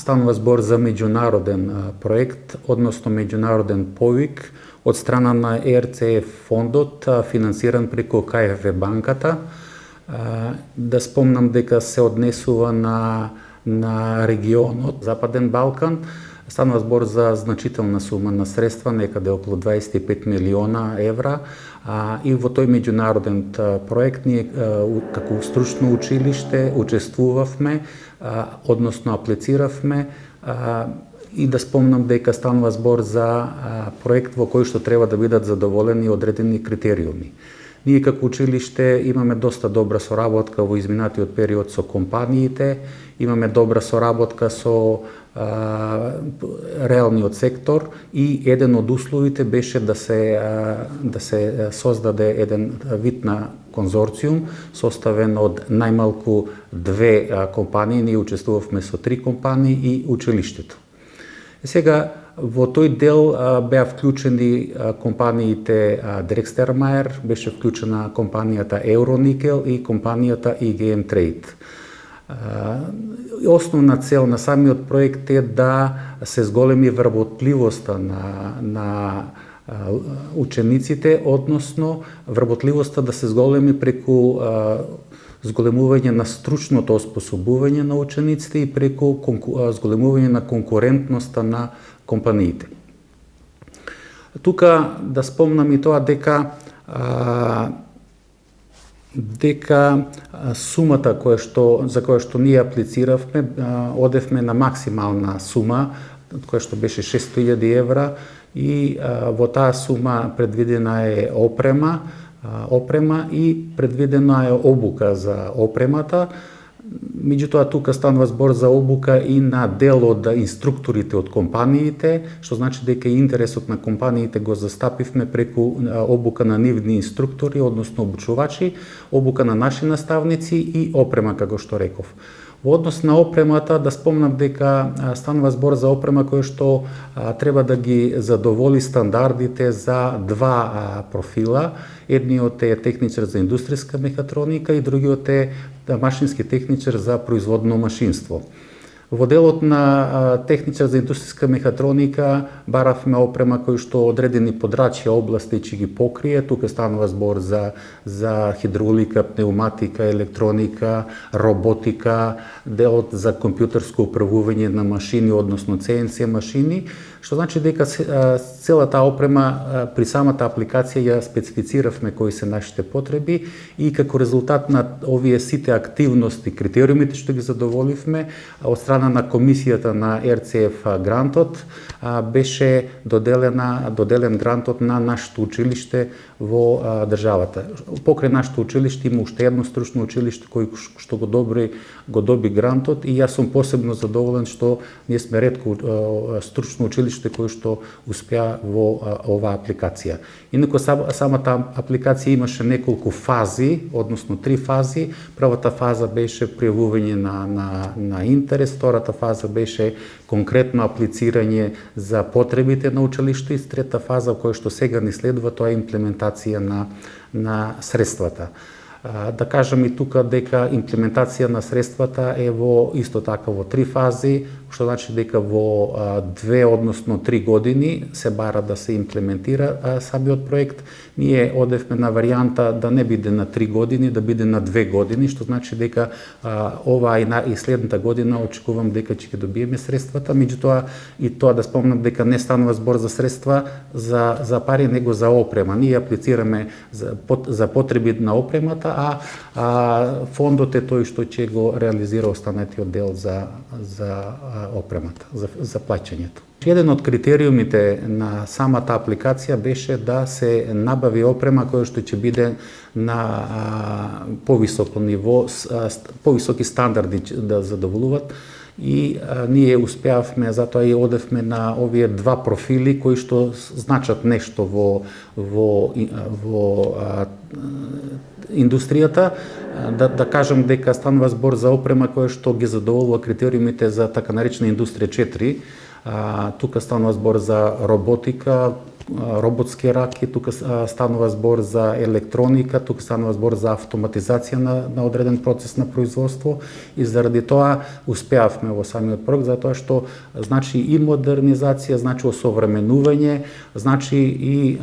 Станува збор за меѓународен проект, односно меѓународен повик од страна на ЕРЦЕФ фондот, финансиран преку КФВ банката. Да спомнам дека се однесува на регионот Западен Балкан. Станува збор за значителна сума на средства, некаде околу 25 милиона евра. И во тој меѓународен проект ние како стручно училиште учествувавме, односно аплициравме, и да спомнам дека станува збор за проект во кој што треба да бидат задоволени одредени критериуми. Ние како училиште имаме доста добра соработка во изминатиот период со компаниите, имаме добра соработка со реалниот сектор и еден од условите беше да се создаде еден вид на конзорциум составен од најмалку 2 компании. Ние учествувавме со 3 компании и училиштето. Сега во тој дел беа вклучени компаниите Дрекстермайер, беше вклучена компанијата Евроникел и компанијата IGM Trade. Основна цел на самиот проект е да се зголеми вработливоста на учениците, односно вработливоста да се зголеми преку зголемување на стручното оспособување на учениците и преку зголемување на конкурентноста на компаниите. Тука да спомнам и тоа дека сумата за која што ние аплициравме, одевме на максимална сума, која што беше 600.000 евра, и во таа сума предвидена е опрема и предвидена е обука за опремата. Меѓутоа, тука станува збор за обука и на дел од инструкторите од компаниите, што значи дека интересот на компаниите го застапивме преку обука на нивни инструктори, односно обучувачи, обука на наши наставници и опрема, како што реков. Во однос на опремата, да спомнам дека станува збор за опрема која што треба да ги задоволи стандардите за 2 профила. Едниот е техничар за индустријска мехатроника и другиот е машински техничар за производно машинство. Во делот на техничар за индустријска мехатроника баравме опрема кој што одредени подрачја области ќе ги покрие. Тука станува збор за хидравлика, пнеуматика, електроника, роботика, делот за компјутерско управување на машини, односно CNC машини, што значи дека целата опрема при самата апликација ја специфициравме кои се нашите потреби и како резултат на овие сите активности, критериумите што ги задоволивме од страна на комисијата на ЕРЦЕФ грантот, беше доделен грантот на нашето училиште во државата. Покрај нашето училиште има уште едно стручно училиште кој што го доби грантот и јас сум посебно задоволен што ние сме ретко стручно училиште кој што успеа во оваа апликација. Инаку самата апликација имаше неколку фази, односно 3 фази. Првата фаза беше пријавување на интерес, втората фаза беше конкретно аплицирање за потребите на училиште и трета фаза која што сега ни следува, тоа е имплементација на средствата. Да кажам и тука дека имплементација на средствата е исто така во 3 фази, што значи дека во 2, односно 3 години се бара да се имплементира самиот проект. Ние одевме на варијанта да не биде на 3 години, да биде на 2 години, што значи дека ова и следната година очекувам дека ќе добиеме средствата. Меѓутоа и тоа да спомнам дека не станува збор за средства за пари, него за опрема. Ние аплицираме за потреби на опремата, а фондот е тој што ќе го реализира останатиот дел за опремата, за плаќањето. Еден од критериумите на самата апликација беше да се набави опрема која што ќе биде на повисоко ниво, повисоки стандарди да задоволуват, и ние успеавме, затоа и одевме на овие 2 профили кои што значат нешто во индустријата. Да кажам дека станува збор за опрема која што ги задоволува критериумите за така наречена индустрија 4. Тука станува збор за роботика, роботски раки, тука станува збор за електроника, тука станува збор за автоматизација на одреден процес на производство и заради тоа успеавме во самиот проект, затоа што значи и модернизација, значи осовременување, значи и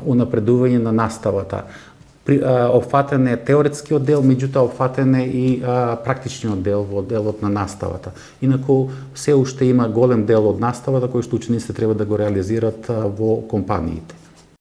унапредување на наставата. Опфатен е теоретскиот дел, меѓутоа опфатен е и практичниот дел во делот на наставата. Инаку се уште има голем дел од наставата кој што учениците треба да го реализират во компаниите.